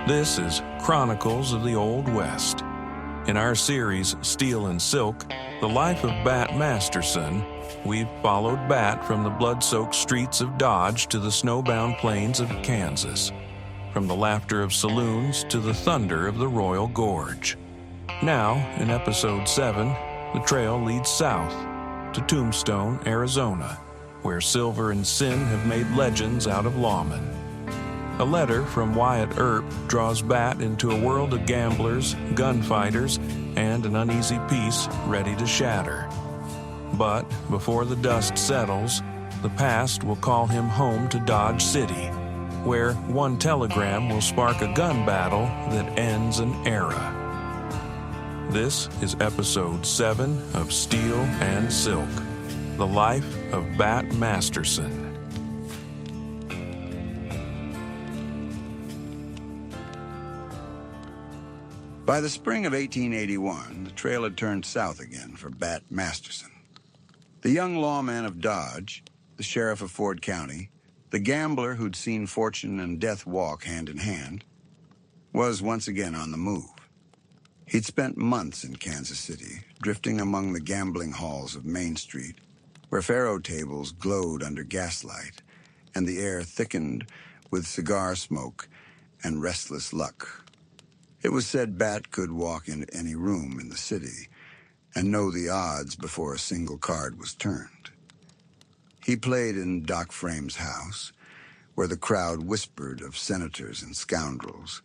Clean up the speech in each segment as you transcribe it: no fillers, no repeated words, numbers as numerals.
This is Chronicles of the Old West. In our series, Steel and Silk, The Life of Bat Masterson, we've followed Bat from the blood-soaked streets of Dodge to the snowbound plains of Kansas, from the laughter of saloons to the thunder of the Royal Gorge. Now, in Episode 7, the trail leads south to Tombstone, Arizona, where silver and sin have made legends out of Lawman. A letter from Wyatt Earp draws Bat into a world of gamblers, gunfighters, and an uneasy peace ready to shatter. But before the dust settles, the past will call him home to Dodge City, where one telegram will spark a gun battle that ends an era. This is Episode 7 of Steel and Silk, The Life of Bat Masterson. By the spring of 1881, the trail had turned south again for Bat Masterson. The young lawman of Dodge, the sheriff of Ford County, the gambler who'd seen fortune and death walk hand in hand, was once again on the move. He'd spent months in Kansas City, drifting among the gambling halls of Main Street, where faro tables glowed under gaslight, and the air thickened with cigar smoke and restless luck. It was said Bat could walk into any room in the city and know the odds before a single card was turned. He played in Doc Frame's house, where the crowd whispered of senators and scoundrels.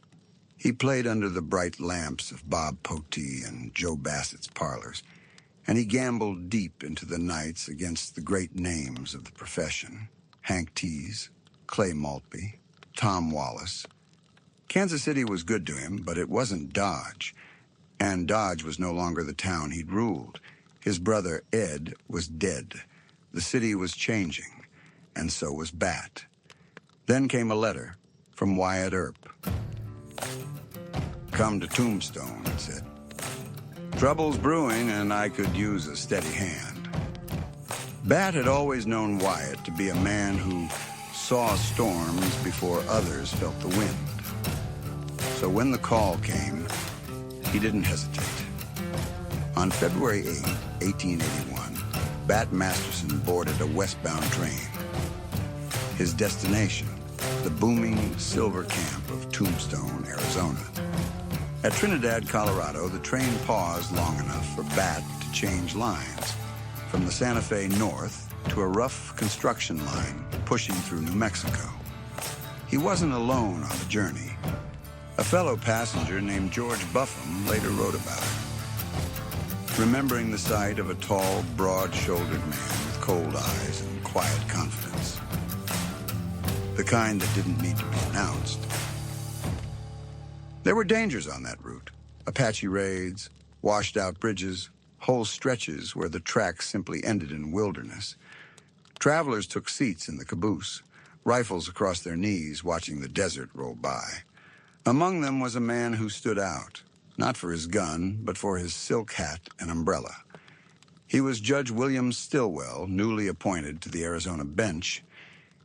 He played under the bright lamps of Bob Potee and Joe Bassett's parlors, and he gambled deep into the nights against the great names of the profession: Hank Tease, Clay Maltby, Tom Wallace. Kansas City was good to him, but it wasn't Dodge, and Dodge was no longer the town he'd ruled. His brother, Ed, was dead. The city was changing, and so was Bat. Then came a letter from Wyatt Earp. "Come to Tombstone," it said. "Trouble's brewing, and I could use a steady hand." Bat had always known Wyatt to be a man who saw storms before others felt the wind. So when the call came, he didn't hesitate. On February 8, 1881, Bat Masterson boarded a westbound train. His destination, the booming silver camp of Tombstone, Arizona. At Trinidad, Colorado, the train paused long enough for Bat to change lines, from the Santa Fe north to a rough construction line pushing through New Mexico. He wasn't alone on the journey. A fellow passenger named George Buffum later wrote about it, remembering the sight of a tall, broad-shouldered man with cold eyes and quiet confidence. The kind that didn't need to be announced. There were dangers on that route: Apache raids, washed-out bridges, whole stretches where the tracks simply ended in wilderness. Travelers took seats in the caboose, rifles across their knees, watching the desert roll by. Among them was a man who stood out, not for his gun, but for his silk hat and umbrella. He was Judge William Stilwell, newly appointed to the Arizona bench.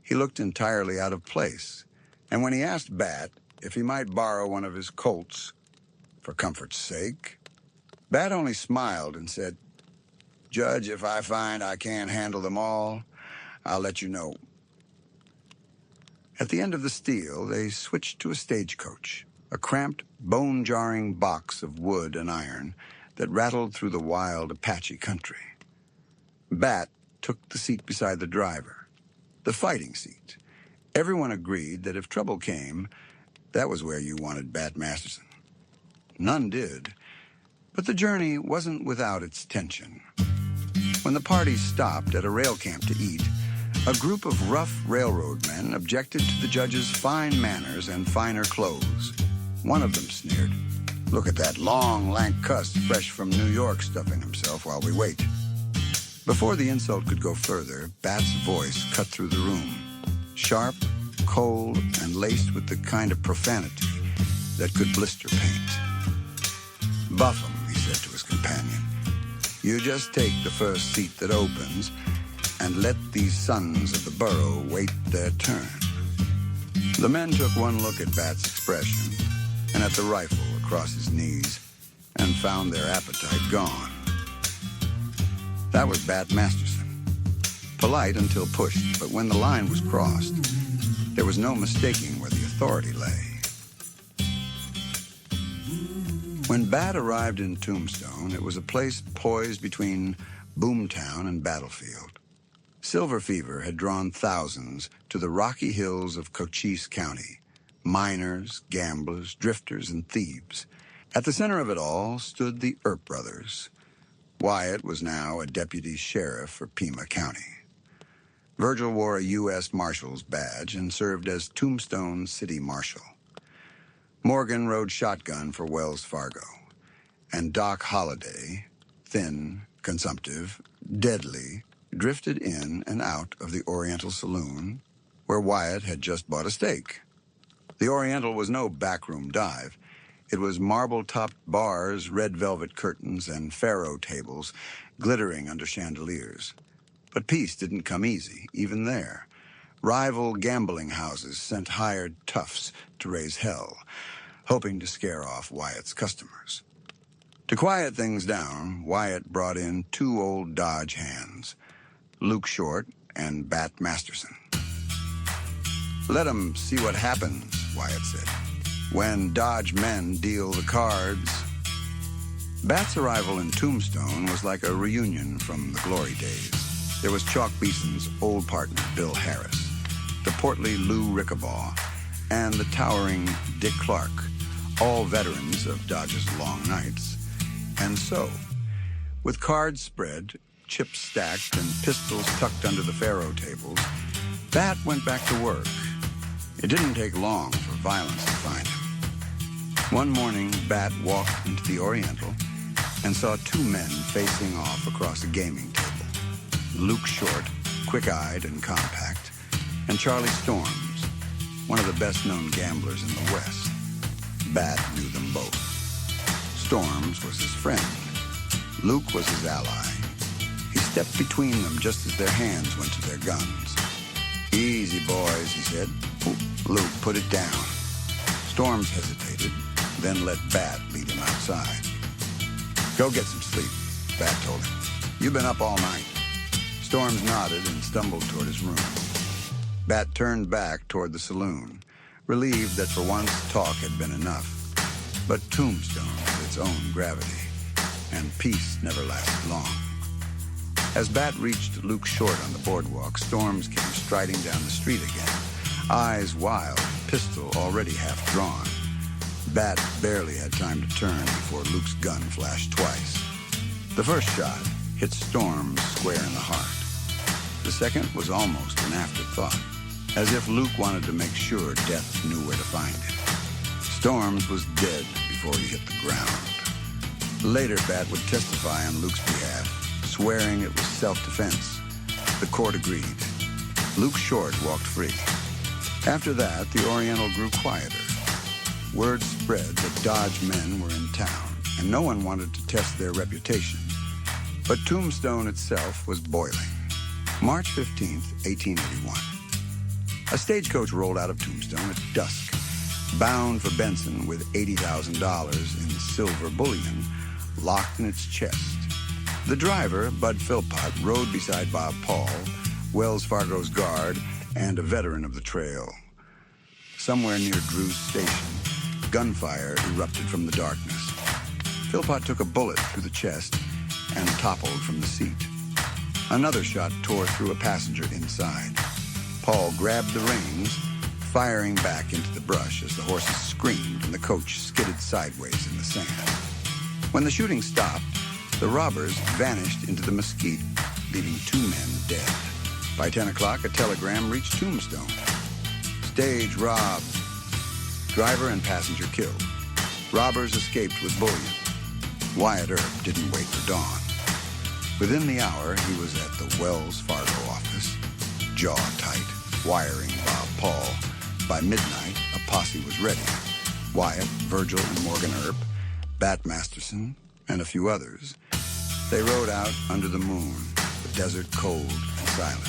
He looked entirely out of place, and when he asked Bat if he might borrow one of his Colts for comfort's sake, Bat only smiled and said, "Judge, if I find I can't handle them all, I'll let you know." At the end of the steel, they switched to a stagecoach, a cramped, bone-jarring box of wood and iron that rattled through the wild Apache country. Bat took the seat beside the driver, the fighting seat. Everyone agreed that if trouble came, that was where you wanted Bat Masterson. None did, but the journey wasn't without its tension. When the party stopped at a rail camp to eat, a group of rough railroad men objected to the judge's fine manners and finer clothes. One of them sneered, "Look at that long, lank cuss fresh from New York stuffing himself while we wait." Before the insult could go further, Bat's voice cut through the room, sharp, cold, and laced with the kind of profanity that could blister paint. "Buffum," he said to his companion, "you just take the first seat that opens and let these sons of the borough wait their turn." The men took one look at Bat's expression, and at the rifle across his knees, and found their appetite gone. That was Bat Masterson. Polite until pushed, but when the line was crossed, there was no mistaking where the authority lay. When Bat arrived in Tombstone, it was a place poised between boomtown and battlefield. Silver fever had drawn thousands to the rocky hills of Cochise County. Miners, gamblers, drifters, and thieves. At the center of it all stood the Earp brothers. Wyatt was now a deputy sheriff for Pima County. Virgil wore a U.S. Marshal's badge and served as Tombstone City Marshal. Morgan rode shotgun for Wells Fargo. And Doc Holliday, thin, consumptive, deadly, drifted in and out of the Oriental Saloon, where Wyatt had just bought a steak. The Oriental was no backroom dive. It was marble-topped bars, red velvet curtains, and faro tables glittering under chandeliers. But peace didn't come easy, even there. Rival gambling houses sent hired toughs to raise hell, hoping to scare off Wyatt's customers. To quiet things down, Wyatt brought in two old Dodge hands, Luke Short and Bat Masterson. "Let 'em see what happens," Wyatt said, "when Dodge men deal the cards." Bat's arrival in Tombstone was like a reunion from the glory days. There was Chalk Beeson's old partner, Bill Harris, the portly Lou Rickabaugh, and the towering Dick Clark, all veterans of Dodge's long nights. And so, with cards spread, chips stacked, and pistols tucked under the faro tables, Bat went back to work. It didn't take long for violence to find him. One morning, Bat walked into the Oriental and saw two men facing off across a gaming table. Luke Short, quick-eyed and compact, and Charlie Storms, one of the best-known gamblers in the West. Bat knew them both. Storms was his friend. Luke was his ally. He stepped between them just as their hands went to their guns. "Easy, boys," he said. Luke, put it down. Storms hesitated, then let Bat lead him outside. "Go get some sleep," Bat told him. "You've been up all night." Storms nodded and stumbled toward his room. Bat turned back toward the saloon, relieved that for once talk had been enough. But Tombstone had its own gravity, and peace never lasted long. As Bat reached Luke Short on the boardwalk, Storms came striding down the street again, eyes wild, pistol already half drawn. Bat barely had time to turn before Luke's gun flashed twice. The first shot hit Storms square in the heart. The second was almost an afterthought, as if Luke wanted to make sure death knew where to find him. Storms was dead before he hit the ground. Later, Bat would testify on Luke's behalf, swearing it was self-defense. The court agreed. Luke Short walked free. After that, the Oriental grew quieter. Word spread that Dodge men were in town, and no one wanted to test their reputation. But Tombstone itself was boiling. March 15th, 1881. A stagecoach rolled out of Tombstone at dusk, bound for Benson with $80,000 in silver bullion locked in its chest. The driver, Bud Philpott, rode beside Bob Paul, Wells Fargo's guard, and a veteran of the trail. Somewhere near Drew's station, gunfire erupted from the darkness. Philpott took a bullet through the chest and toppled from the seat. Another shot tore through a passenger inside. Paul grabbed the reins, firing back into the brush as the horses screamed and the coach skidded sideways in the sand. When the shooting stopped, the robbers vanished into the mesquite, leaving two men dead. By 10 o'clock, a telegram reached Tombstone. "Stage robbed. Driver and passenger killed. Robbers escaped with bullion." Wyatt Earp didn't wait for dawn. Within the hour, he was at the Wells Fargo office, jaw tight, wiring Bob Paul. By midnight, a posse was ready. Wyatt, Virgil, and Morgan Earp, Bat Masterson, and a few others. They rode out under the moon, the desert cold and silent.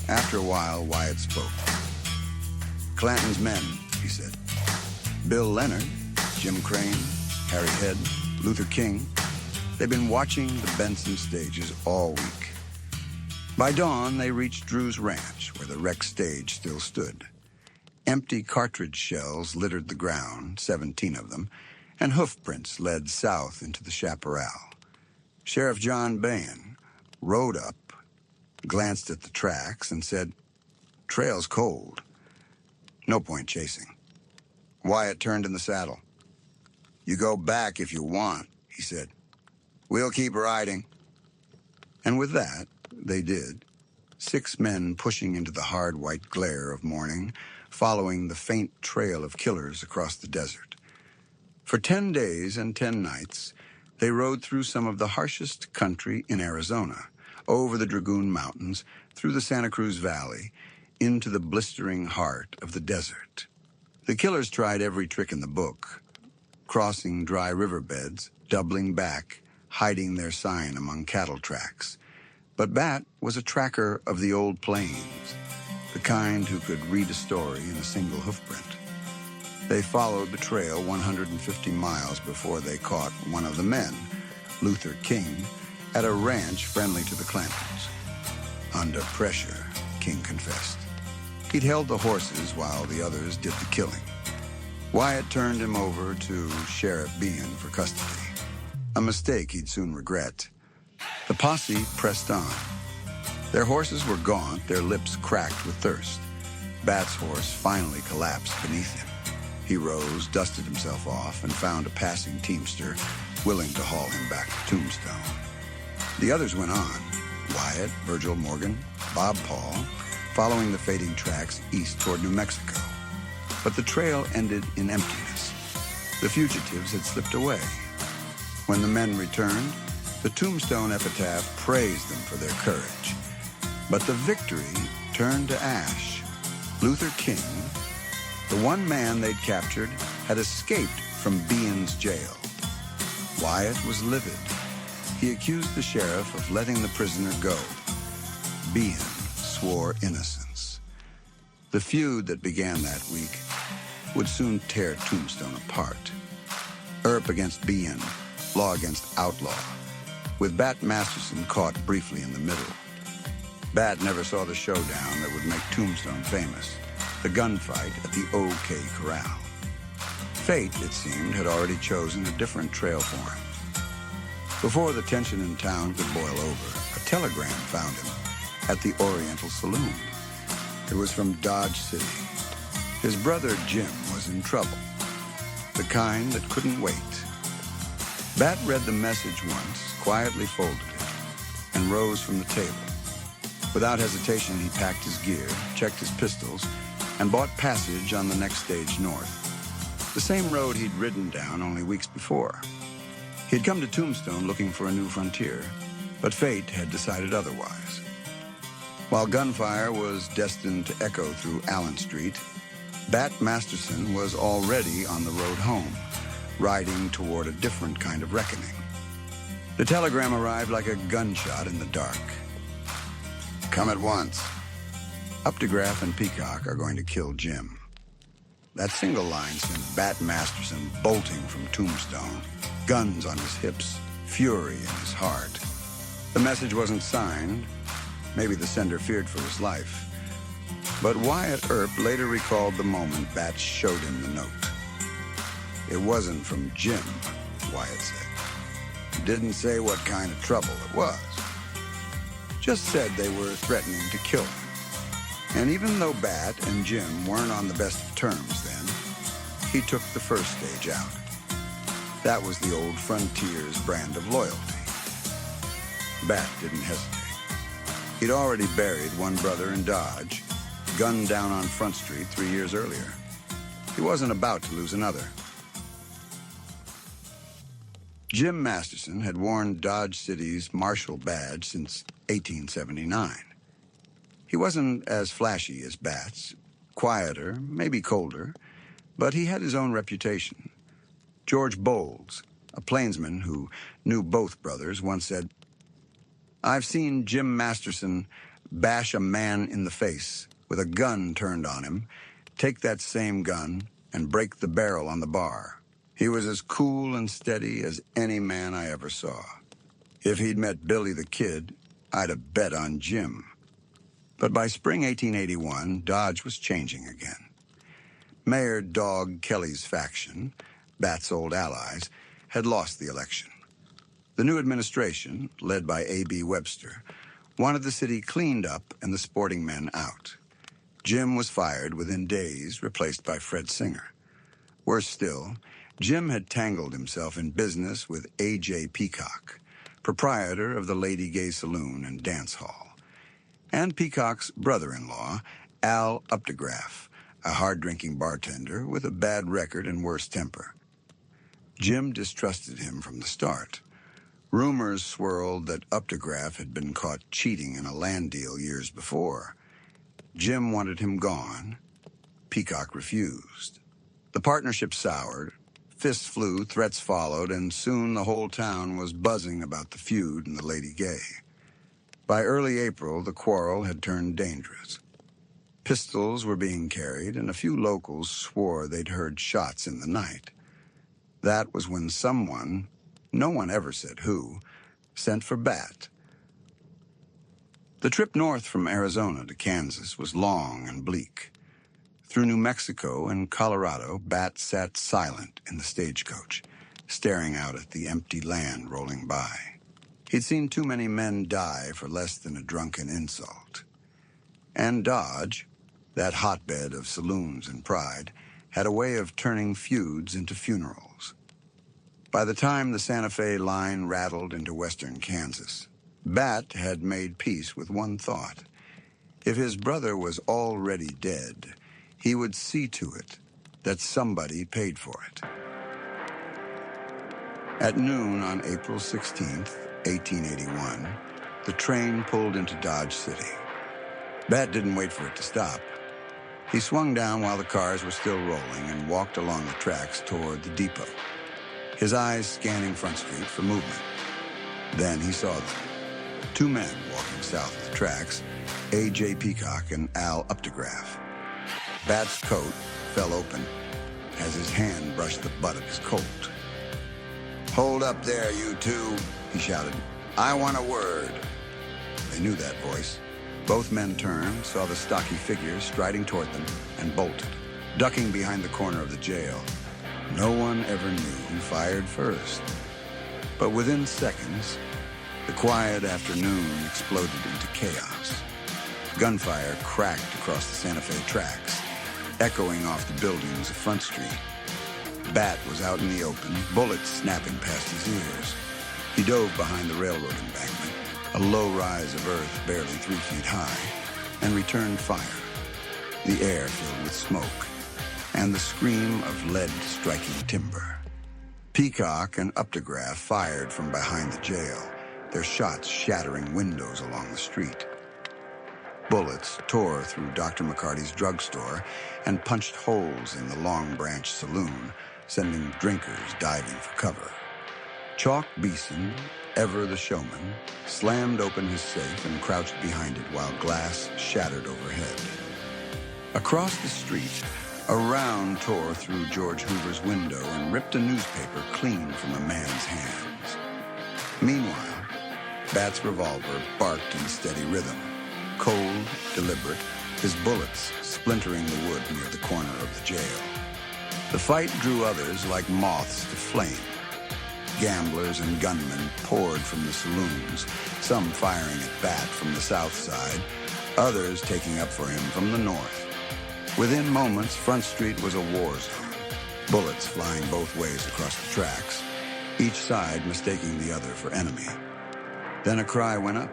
After a while, Wyatt spoke. "Clanton's men," he said. "Bill Leonard, Jim Crane, Harry Head, Luther King. They'd been watching the Benson stages all week. By dawn, they reached Drew's ranch, where the wrecked stage still stood. Empty cartridge shells littered the ground, 17 of them, and hoof prints led south into the chaparral. Sheriff John Bain rode up, glanced at the tracks, and said, "Trail's cold. No point chasing." Wyatt turned in the saddle. "You go back if you want," he said. "We'll keep riding." And with that, they did. 6 men pushing into the hard white glare of morning, following the faint trail of killers across the desert. For 10 days and 10 nights, they rode through some of the harshest country in Arizona, over the Dragoon Mountains, through the Santa Cruz Valley, into the blistering heart of the desert. The killers tried every trick in the book, crossing dry riverbeds, doubling back, hiding their sign among cattle tracks. But Bat was a tracker of the old plains, the kind who could read a story in a single hoofprint. They followed the trail 150 miles before they caught one of the men, Luther King, at a ranch friendly to the Clampers. Under pressure, King confessed. He'd held the horses while the others did the killing. Wyatt turned him over to Sheriff Bean for custody, a mistake he'd soon regret. The posse pressed on. Their horses were gaunt, their lips cracked with thirst. Bat's horse finally collapsed beneath him. He rose, dusted himself off, and found a passing teamster willing to haul him back to Tombstone. The others went on, Wyatt, Virgil Morgan, Bob Paul, following the fading tracks east toward New Mexico. But the trail ended in emptiness. The fugitives had slipped away. When the men returned, the Tombstone epitaph praised them for their courage. But the victory turned to ash. Luther King, the one man they'd captured, had escaped from Bean's jail. Wyatt was livid. He accused the sheriff of letting the prisoner go. Bean swore innocence. The feud that began that week would soon tear Tombstone apart. Earp against Bean, law against outlaw, with Bat Masterson caught briefly in the middle. Bat never saw the showdown that would make Tombstone famous, the gunfight at the OK Corral. Fate, it seemed, had already chosen a different trail for him. Before the tension in town could boil over, a telegram found him at the Oriental Saloon. It was from Dodge City. His brother Jim was in trouble, the kind that couldn't wait. Bat read the message once, quietly folded it, and rose from the table. Without hesitation, he packed his gear, checked his pistols, and bought passage on the next stage north, the same road he'd ridden down only weeks before. He'd come to Tombstone looking for a new frontier, but fate had decided otherwise. While gunfire was destined to echo through Allen Street, Bat Masterson was already on the road home, riding toward a different kind of reckoning. The telegram arrived like a gunshot in the dark. "Come at once. Updegraff and Peacock are going to kill Jim." That single line sent Bat Masterson bolting from Tombstone, guns on his hips, fury in his heart. The message wasn't signed. Maybe the sender feared for his life. But Wyatt Earp later recalled the moment Bat showed him the note. "It wasn't from Jim," Wyatt said. "Didn't say what kind of trouble it was. Just said they were threatening to kill him." And even though Bat and Jim weren't on the best of terms then, he took the first stage out. That was the old frontier's brand of loyalty. Bat didn't hesitate. He'd already buried one brother in Dodge, gunned down on Front Street 3 years earlier. He wasn't about to lose another. Jim Masterson had worn Dodge City's Marshal badge since 1879. He wasn't as flashy as Bat's, quieter, maybe colder, but he had his own reputation. George Bowles, a plainsman who knew both brothers, once said, "I've seen Jim Masterson bash a man in the face with a gun turned on him, take that same gun, and break the barrel on the bar. He was as cool and steady as any man I ever saw. If he'd met Billy the Kid, I'd have bet on Jim. But by spring 1881, Dodge was changing again. Mayor Dog Kelly's faction, Bat's old allies, had lost the election. The new administration, led by A.B. Webster, wanted the city cleaned up and the sporting men out. Jim was fired within days, replaced by Fred Singer. Worse still, Jim had tangled himself in business with A.J. Peacock, proprietor of the Lady Gay Saloon and Dance Hall, and Peacock's brother-in-law, Al Updegraff, a hard-drinking bartender with a bad record and worse temper. Jim distrusted him from the start. Rumors swirled that Updegraff had been caught cheating in a land deal years before. Jim wanted him gone. Peacock refused. The partnership soured. Fists flew, threats followed, and soon the whole town was buzzing about the feud and the Lady Gay. By early April, the quarrel had turned dangerous. Pistols were being carried, and a few locals swore they'd heard shots in the night. That was when someone, no one ever said who, sent for Bat. The trip north from Arizona to Kansas was long and bleak. Through New Mexico and Colorado, Bat sat silent in the stagecoach, staring out at the empty land rolling by. He'd seen too many men die for less than a drunken insult. And Dodge, that hotbed of saloons and pride, had a way of turning feuds into funerals. By the time the Santa Fe line rattled into western Kansas, Bat had made peace with one thought. If his brother was already dead, he would see to it that somebody paid for it. At noon on April 16th, 1881, the train pulled into Dodge City. Bat didn't wait for it to stop. He swung down while the cars were still rolling and walked along the tracks toward the depot, his eyes scanning Front Street for movement. Then he saw them. Two men walking south of the tracks, A.J. Peacock and Al Updegraff. Bat's coat fell open as his hand brushed the butt of his Colt. "Hold up there, you two," he shouted. "I want a word." They knew that voice. Both men turned, saw the stocky figure striding toward them, and bolted, ducking behind the corner of the jail. No one ever knew who fired first. But within seconds, the quiet afternoon exploded into chaos. Gunfire cracked across the Santa Fe tracks, echoing off the buildings of Front Street. Bat was out in the open, bullets snapping past his ears. He dove behind the railroad embankment, a low rise of earth barely 3 feet high, and returned fire. The air filled with smoke, and the scream of lead striking timber. Peacock and Updegraff fired from behind the jail, their shots shattering windows along the street. Bullets tore through Dr. McCarty's drugstore and punched holes in the Long Branch Saloon, sending drinkers diving for cover. Chalk Beeson, ever the showman, slammed open his safe and crouched behind it while glass shattered overhead. Across the street, a round tore through George Hoover's window and ripped a newspaper clean from a man's hands. Meanwhile, Bat's revolver barked in steady rhythm, cold, deliberate, his bullets splintering the wood near the corner of the jail. The fight drew others like moths to flame. Gamblers and gunmen poured from the saloons, some firing at Bat from the south side, others taking up for him from the north. Within moments, Front Street was a war zone, bullets flying both ways across the tracks, each side mistaking the other for enemy. Then a cry went up.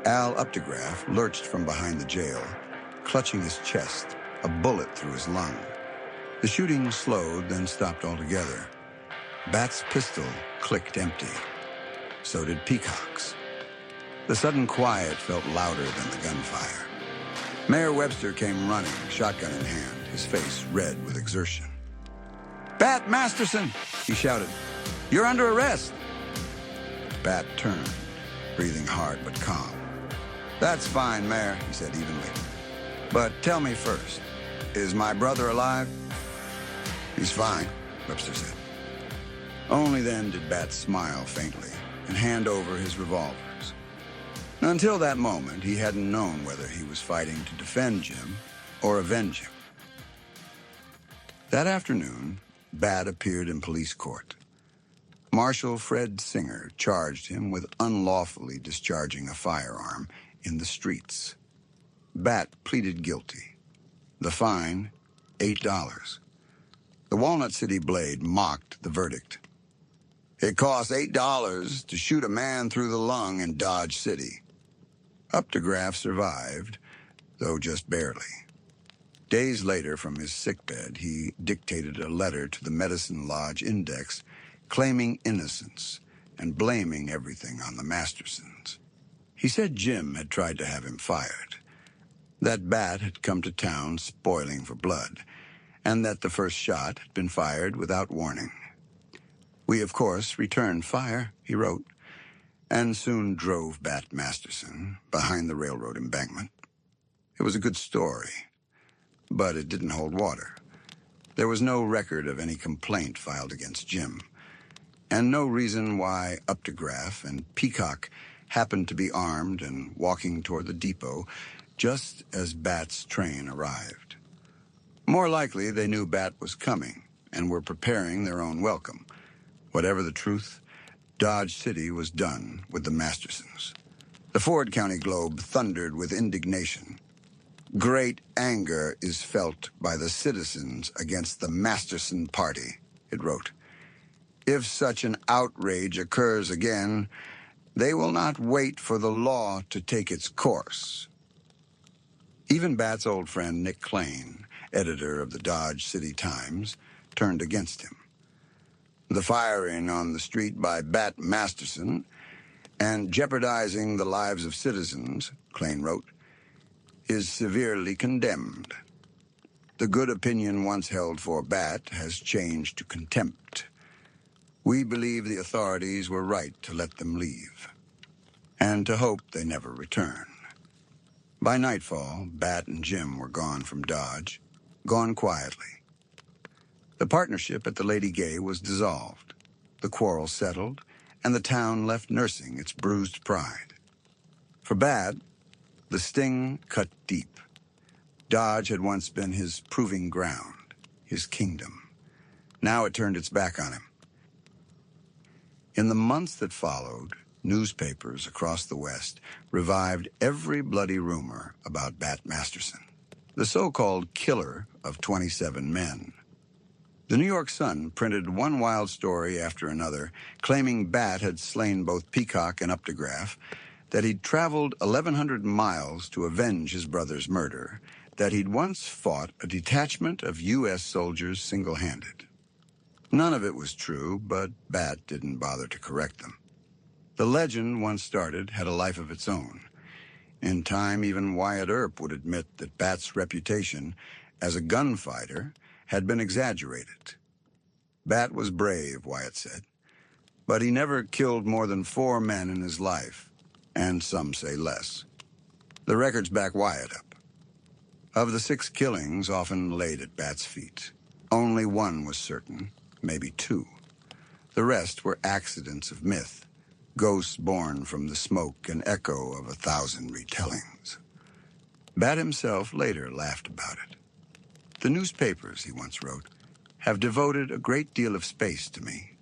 Al Updegraff lurched from behind the jail, clutching his chest, a bullet through his lung. The shooting slowed, then stopped altogether. Bat's pistol clicked empty. So did Peacock's. The sudden quiet felt louder than the gunfire. Mayor Webster came running, shotgun in hand, his face red with exertion. "Bat Masterson!" he shouted. "You're under arrest!" Bat turned, breathing hard but calm. "That's fine, Mayor," he said evenly. "But tell me first, is my brother alive?" "He's fine. Webster said. Only then did Bat smile faintly and hand over his revolvers. Until that moment, he hadn't known whether he was fighting to defend Jim or avenge him. That afternoon, Bat appeared in police court. Marshal Fred Singer charged him with unlawfully discharging a firearm in the streets. Bat pleaded guilty. The fine, $8. The Walnut City Blade mocked the verdict. It cost $8 to shoot a man through the lung in Dodge City. Updegraff survived, though just barely. Days later, from his sickbed, he dictated a letter to the Medicine Lodge Index claiming innocence and blaming everything on the Mastersons. He said Jim had tried to have him fired, that Bat had come to town spoiling for blood, and that the first shot had been fired without warning. We, of course, returned fire, he wrote, and soon drove Bat Masterson behind the railroad embankment. It was a good story, but it didn't hold water. There was no record of any complaint filed against Jim, and no reason why Updegraff and Peacock happened to be armed and walking toward the depot just as Bat's train arrived. More likely, they knew Bat was coming and were preparing their own welcome. Whatever the truth, Dodge City was done with the Mastersons. The Ford County Globe thundered with indignation. Great anger is felt by the citizens against the Masterson party, it wrote. If such an outrage occurs again, they will not wait for the law to take its course. Even Bat's old friend Nick Klain, editor of the Dodge City Times, turned against him. The firing on the street by Bat Masterson and jeopardizing the lives of citizens, Klain wrote, is severely condemned. The good opinion once held for Bat has changed to contempt. We believe the authorities were right to let them leave, and to hope they never return. By nightfall, Bat and Jim were gone from Dodge, gone quietly. The partnership at the Lady Gay was dissolved, the quarrel settled, and the town left nursing its bruised pride. For Bat, the sting cut deep. Dodge had once been his proving ground, his kingdom. Now it turned its back on him. In the months that followed, newspapers across the West revived every bloody rumor about Bat Masterson, the so-called killer of 27 men. The New York Sun printed one wild story after another, claiming Bat had slain both Peacock and Updegraff, that he'd traveled 1,100 miles to avenge his brother's murder, that he'd once fought a detachment of U.S. soldiers single-handed. None of it was true, but Bat didn't bother to correct them. The legend, once started, had a life of its own. In time, even Wyatt Earp would admit that Bat's reputation as a gunfighter had been exaggerated. Bat was brave, Wyatt said, but he never killed more than 4 men in his life, and some say less. The records back Wyatt up. Of the 6 killings often laid at Bat's feet, only 1 was certain, maybe 2. The rest were accidents of myth, ghosts born from the smoke and echo of 1,000 retellings. Bat himself later laughed about it. The newspapers, he once wrote, have devoted a great deal of space to me.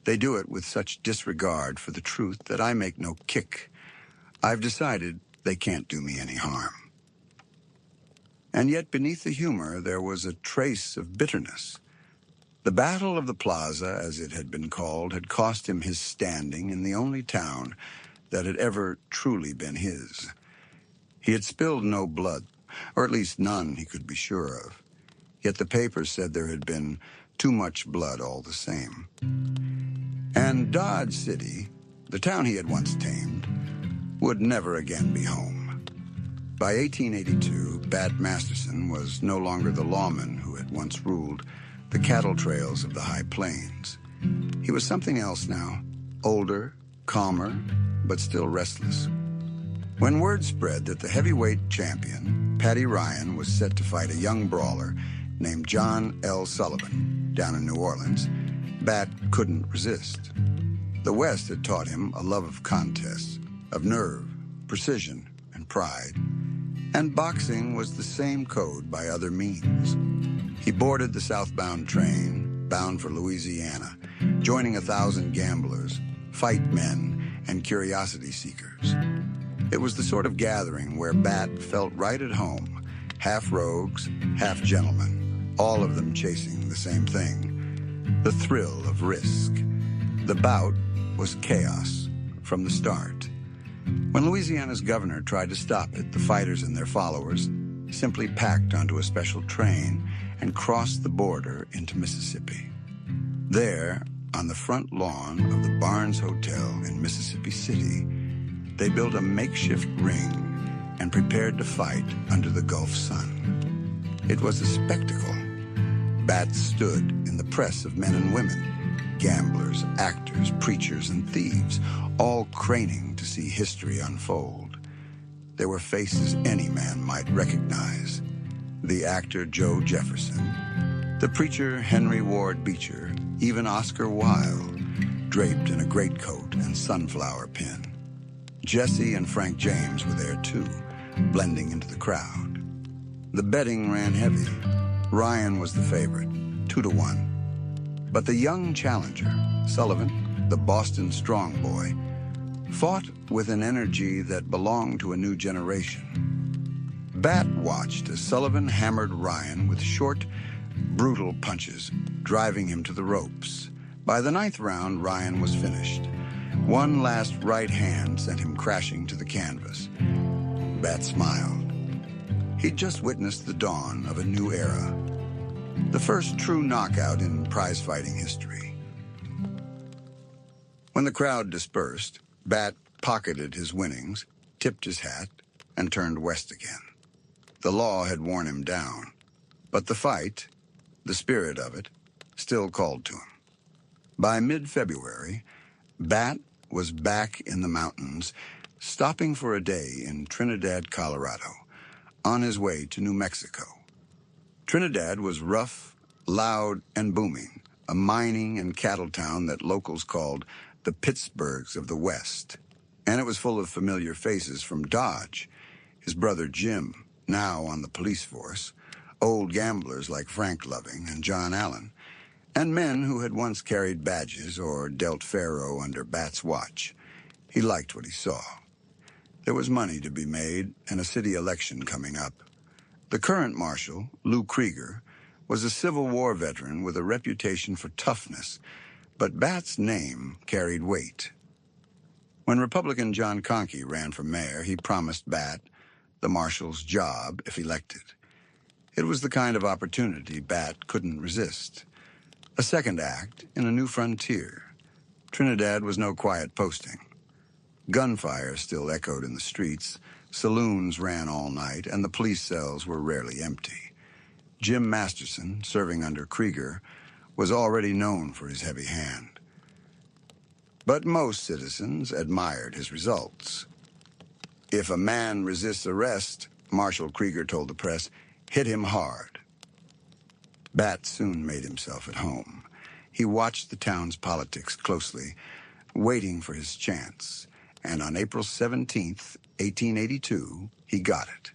They do it with such disregard for the truth that I make no kick. I've decided they can't do me any harm. And yet beneath the humor there was a trace of bitterness. The Battle of the Plaza, as it had been called, had cost him his standing in the only town that had ever truly been his. He had spilled no blood, or at least none he could be sure of. Yet the papers said there had been too much blood all the same. And Dodge City, the town he had once tamed, would never again be home. By 1882, Bat Masterson was no longer the lawman who had once ruled the cattle trails of the high plains. He was something else now, older, calmer, but still restless. When word spread that the heavyweight champion, Paddy Ryan, was set to fight a young brawler named John L. Sullivan, down in New Orleans, Bat couldn't resist. The West had taught him a love of contests, of nerve, precision, and pride. And boxing was the same code by other means. He boarded the southbound train, bound for Louisiana, joining 1,000 gamblers, fight men, and curiosity seekers. It was the sort of gathering where Bat felt right at home, half rogues, half gentlemen, all of them chasing the same thing, the thrill of risk. The bout was chaos from the start. When Louisiana's governor tried to stop it, the fighters and their followers simply packed onto a special train and crossed the border into Mississippi. There, on the front lawn of the Barnes Hotel in Mississippi City, they built a makeshift ring and prepared to fight under the Gulf sun. It was a spectacle. Bat stood in the press of men and women, gamblers, actors, preachers, and thieves, all craning to see history unfold. There were faces any man might recognize. The actor Joe Jefferson, the preacher Henry Ward Beecher, even Oscar Wilde, draped in a greatcoat and sunflower pin. Jesse and Frank James were there too, blending into the crowd. The betting ran heavy. Ryan was the favorite, 2-1. But the young challenger, Sullivan, the Boston strong boy, fought with an energy that belonged to a new generation. Bat watched as Sullivan hammered Ryan with short, brutal punches, driving him to the ropes. By the 9th round, Ryan was finished. One last right hand sent him crashing to the canvas. Bat smiled. He'd just witnessed the dawn of a new era. The first true knockout in prize-fighting history. When the crowd dispersed, Bat pocketed his winnings, tipped his hat, and turned west again. The law had worn him down, but the fight, the spirit of it, still called to him. By mid-February, Bat was back in the mountains, stopping for a day in Trinidad, Colorado, on his way to New Mexico. Trinidad was rough, loud, and booming, a mining and cattle town that locals called the Pittsburghs of the West. And it was full of familiar faces from Dodge, his brother Jim, now on the police force, old gamblers like Frank Loving and John Allen, and men who had once carried badges or dealt faro under Bat's watch. He liked what he saw. There was money to be made and a city election coming up. The current marshal, Lou Krieger, was a Civil War veteran with a reputation for toughness, but Bat's name carried weight. When Republican John Conkey ran for mayor, he promised Bat the marshal's job if elected. It was the kind of opportunity Bat couldn't resist. A second act in a new frontier. Trinidad was no quiet posting. Gunfire still echoed in the streets, saloons ran all night, and the police cells were rarely empty. Jim Masterson, serving under Krieger, was already known for his heavy hand. But most citizens admired his results. If a man resists arrest, Marshal Krieger told the press, hit him hard. Bat soon made himself at home. He watched the town's politics closely, waiting for his chance. And on April 17th, 1882, he got it.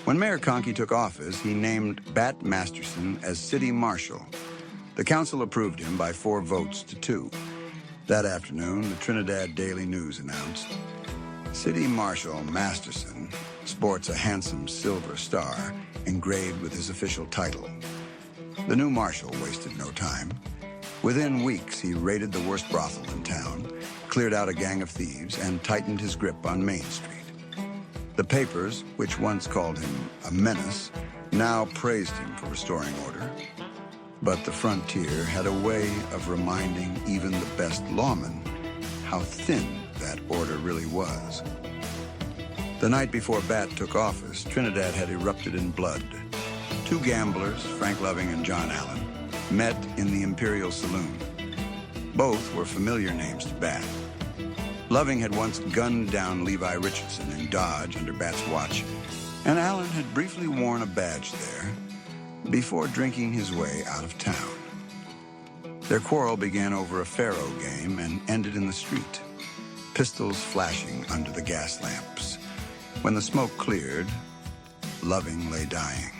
When Mayor Conkey took office, he named Bat Masterson as city marshal. The council approved him by 4 votes to 2. That afternoon, the Trinidad Daily News announced, City Marshal Masterson sports a handsome silver star engraved with his official title. The new marshal wasted no time. Within weeks, he raided the worst brothel in town, cleared out a gang of thieves, and tightened his grip on Main Street. The papers, which once called him a menace, now praised him for restoring order. But the frontier had a way of reminding even the best lawmen how thin that order really was. The night before Bat took office, Trinidad had erupted in blood. 2 gamblers, Frank Loving and John Allen, met in the Imperial Saloon. Both were familiar names to Bat. Loving had once gunned down Levi Richardson in Dodge under Bat's watch, and Allen had briefly worn a badge there before drinking his way out of town. Their quarrel began over a faro game and ended in the street, pistols flashing under the gas lamps. When the smoke cleared, Loving lay dying.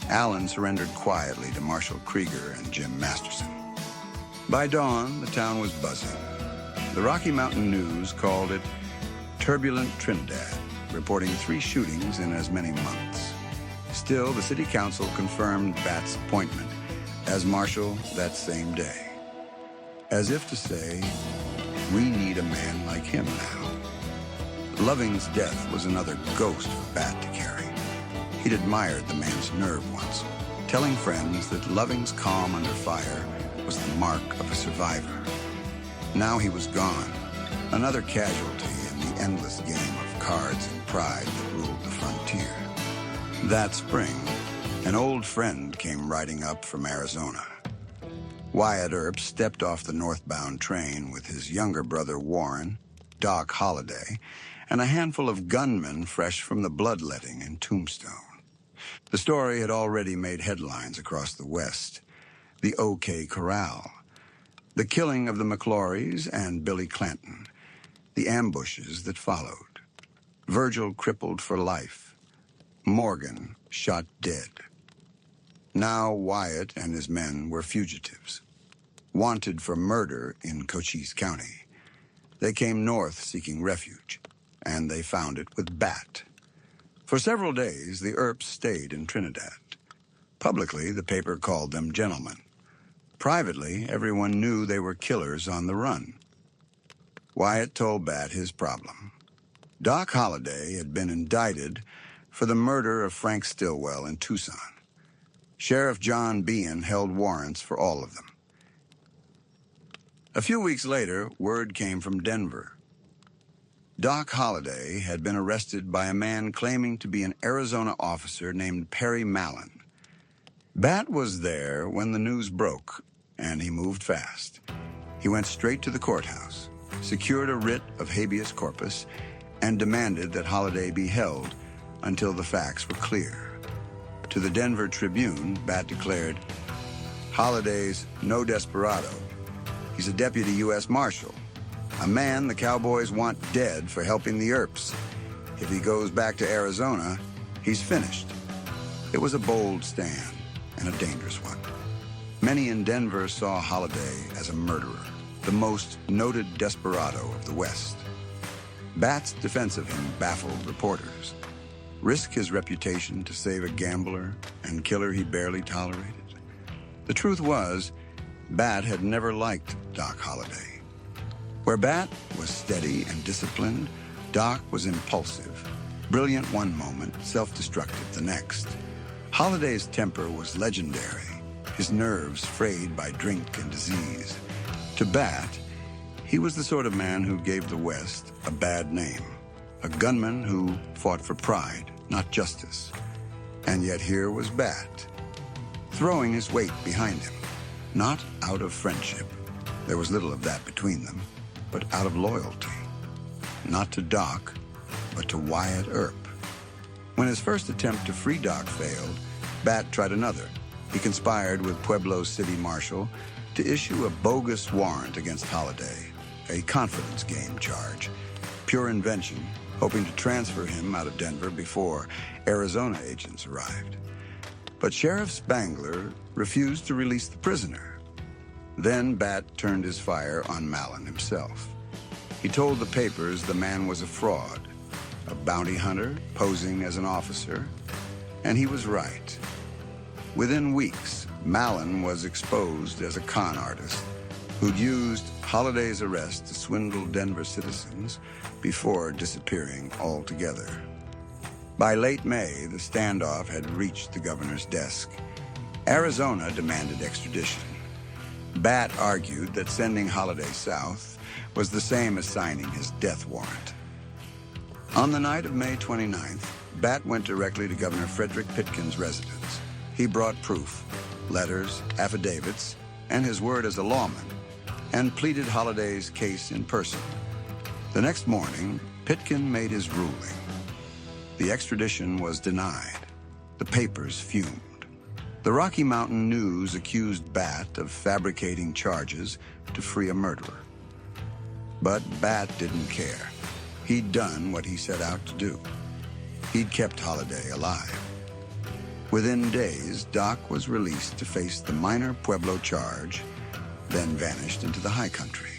Allen surrendered quietly to Marshal Krieger and Jim Masterson. By dawn, the town was buzzing. The Rocky Mountain News called it Turbulent Trinidad, reporting 3 shootings in as many months. Still, the city council confirmed Bat's appointment as marshal that same day, as if to say, we need a man like him now. Loving's death was another ghost for Bat to carry. He'd admired the man's nerve once, telling friends that Loving's calm under fire was the mark of a survivor. Now he was gone, another casualty in the endless game of cards and pride that ruled the frontier. That spring, an old friend came riding up from Arizona. Wyatt Earp stepped off the northbound train with his younger brother Warren, Doc Holliday, and a handful of gunmen fresh from the bloodletting in Tombstone. The story had already made headlines across the West. The OK Corral, the killing of the McClorys and Billy Clanton, the ambushes that followed, Virgil crippled for life, Morgan shot dead. Now Wyatt and his men were fugitives, wanted for murder in Cochise County. They came north seeking refuge, and they found it with Bat. For several days, the Earps stayed in Trinidad. Publicly, the paper called them gentlemen. Privately, everyone knew they were killers on the run. Wyatt told Bat his problem. Doc Holliday had been indicted for the murder of Frank Stillwell in Tucson. Sheriff John Behan held warrants for all of them. A few weeks later, word came from Denver. Doc Holliday had been arrested by a man claiming to be an Arizona officer named Perry Mallon. Bat was there when the news broke, and he moved fast. He went straight to the courthouse, secured a writ of habeas corpus, and demanded that Holliday be held until the facts were clear. To the Denver Tribune, Bat declared, "Holliday's no desperado. He's a deputy U.S. Marshal, a man the cowboys want dead for helping the Earps. If he goes back to Arizona, he's finished." It was a bold stand and a dangerous one. Many in Denver saw Holliday as a murderer, the most noted desperado of the West. Bat's defense of him baffled reporters. Risk his reputation to save a gambler and killer he barely tolerated? The truth was, Bat had never liked Doc Holliday. Where Bat was steady and disciplined, Doc was impulsive, brilliant one moment, self-destructive the next. Holliday's temper was legendary, his nerves frayed by drink and disease. To Bat, he was the sort of man who gave the West a bad name, a gunman who fought for pride, not justice. And yet here was Bat, throwing his weight behind him, not out of friendship. There was little of that between them, but out of loyalty. Not to Doc, but to Wyatt Earp. When his first attempt to free Doc failed, Bat tried another. He conspired with Pueblo City Marshal to issue a bogus warrant against Holliday, a confidence game charge, pure invention, hoping to transfer him out of Denver before Arizona agents arrived. But Sheriff Spangler refused to release the prisoner. Then Bat turned his fire on Mallon himself. He told the papers the man was a fraud, a bounty hunter posing as an officer, and he was right. Within weeks, Mallon was exposed as a con artist who'd used Holliday's arrest to swindle Denver citizens before disappearing altogether. By late May, the standoff had reached the governor's desk. Arizona demanded extradition. Bat argued that sending Holliday south was the same as signing his death warrant. On the night of May 29th, Bat went directly to Governor Frederick Pitkin's residence. He brought proof, letters, affidavits, and his word as a lawman, and pleaded Holliday's case in person. The next morning, Pitkin made his ruling. The extradition was denied. The papers fumed. The Rocky Mountain News accused Bat of fabricating charges to free a murderer. But Bat didn't care. He'd done what he set out to do. He'd kept Holiday alive. Within days, Doc was released to face the minor Pueblo charge, then vanished into the high country.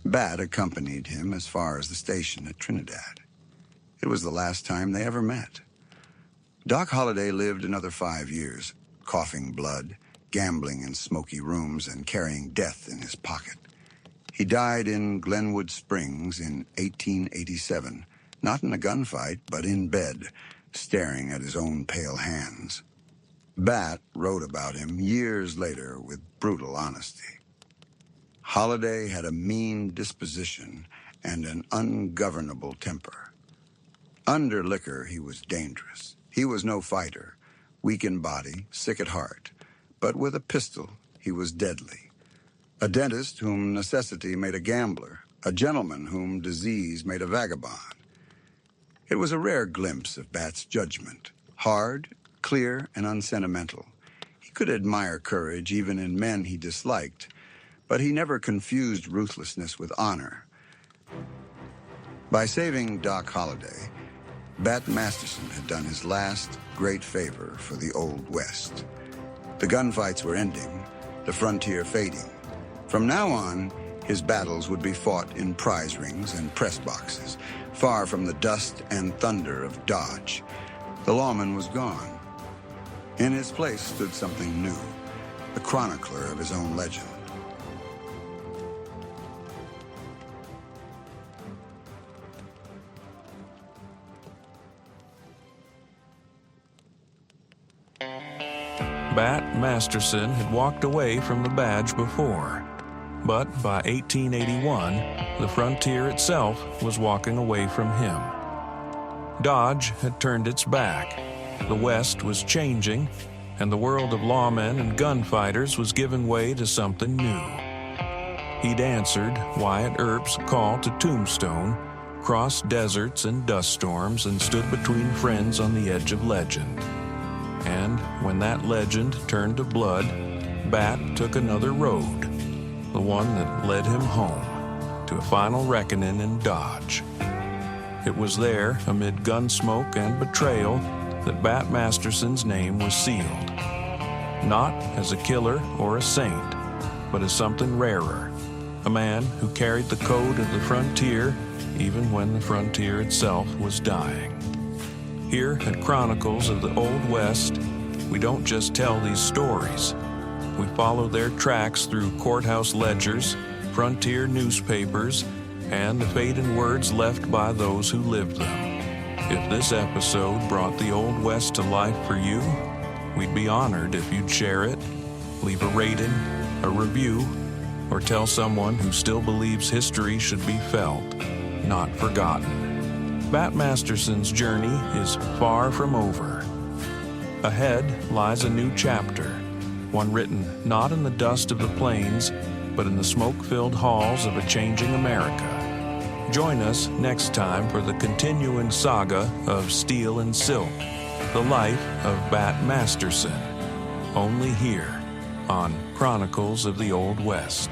Bat accompanied him as far as the station at Trinidad. It was the last time they ever met. Doc Holliday lived another 5 years, coughing blood, gambling in smoky rooms, and carrying death in his pocket. He died in Glenwood Springs in 1887, not in a gunfight, but in bed, staring at his own pale hands. Bat wrote about him years later with brutal honesty. Holliday had a mean disposition and an ungovernable temper. Under liquor, he was dangerous. He was no fighter, weak in body, sick at heart. But with a pistol, he was deadly. A dentist whom necessity made a gambler, a gentleman whom disease made a vagabond. It was a rare glimpse of Bat's judgment, hard, clear, and unsentimental. He could admire courage even in men he disliked, but he never confused ruthlessness with honor. By saving Doc Holliday, Bat Masterson had done his last great favor for the Old West. The gunfights were ending, the frontier fading. From now on, his battles would be fought in prize rings and press boxes, far from the dust and thunder of Dodge. The Lawman was gone. In his place stood something new, the chronicler of his own legend. Bat Masterson had walked away from the badge before, but by 1881, the frontier itself was walking away from him. Dodge had turned its back, the West was changing, and the world of lawmen and gunfighters was giving way to something new. He'd answered Wyatt Earp's call to Tombstone, crossed deserts and dust storms, and stood between friends on the edge of legend. And when that legend turned to blood, Bat took another road, the one that led him home, to a final reckoning in Dodge. It was there, amid gunsmoke and betrayal, that Bat Masterson's name was sealed. Not as a killer or a saint, but as something rarer, a man who carried the code of the frontier even when the frontier itself was dying. Here at Chronicles of the Old West, we don't just tell these stories. We follow their tracks through courthouse ledgers, frontier newspapers, and the fading words left by those who lived them. If this episode brought the Old West to life for you, we'd be honored if you'd share it, leave a rating, a review, or tell someone who still believes history should be felt, not forgotten. Bat Masterson's journey is far from over. Ahead lies a new chapter, one written not in the dust of the plains, but in the smoke-filled halls of a changing America. Join us next time for the continuing saga of Steel and Silk, the life of Bat Masterson, only here on Chronicles of the Old West.